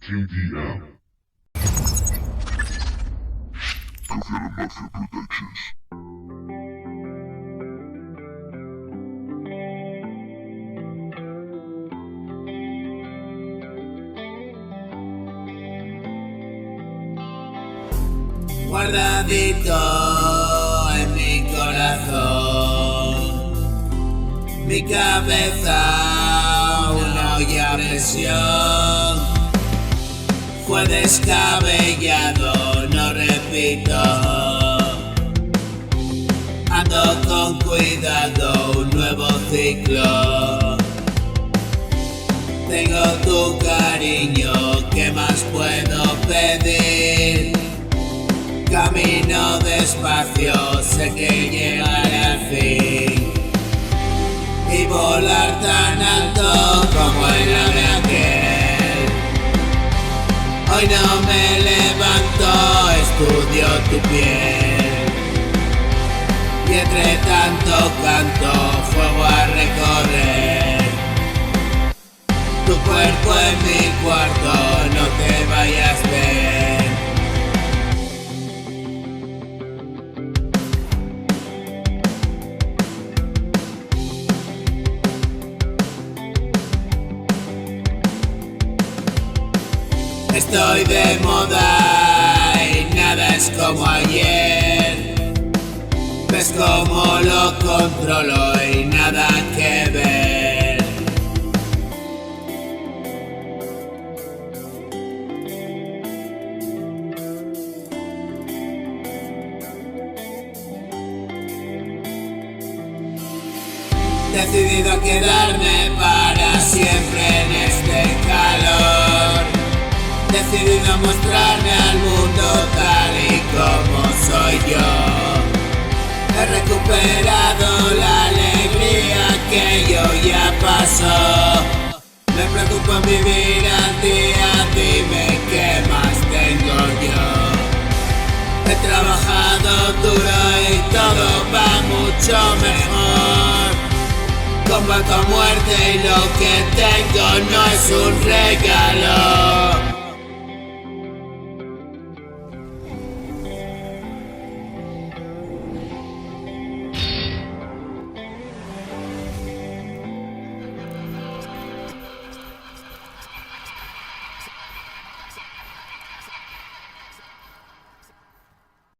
KDM. Kafialamafia Productions. Guardadito en mi corazón, mi cabeza una olla a presión. Fue descabellado, no repito. Ando con cuidado, un nuevo ciclo. Tengo tu cariño, ¿qué más puedo pedir? Camino despacio, sé que llegaré al fin. Y volar tan alto como el ave aquel. Hoy no me levanto, estudio tu piel. Y entre tanto canto, juego a recorrer. Tu cuerpo en mi cuarto, no te vayas a ver. Estoy de moda y nada es como ayer. Ves cómo lo controlo y nada que ver. Decidido a quedarme para siempre en este calor. Decidido a mostrarme al mundo tal y como soy yo. He recuperado la alegría que yo ya pasó. Me preocupo en vivir al día, dime qué más tengo yo. He trabajado duro y todo va mucho mejor. Combato a muerte y lo que tengo no es un regalo.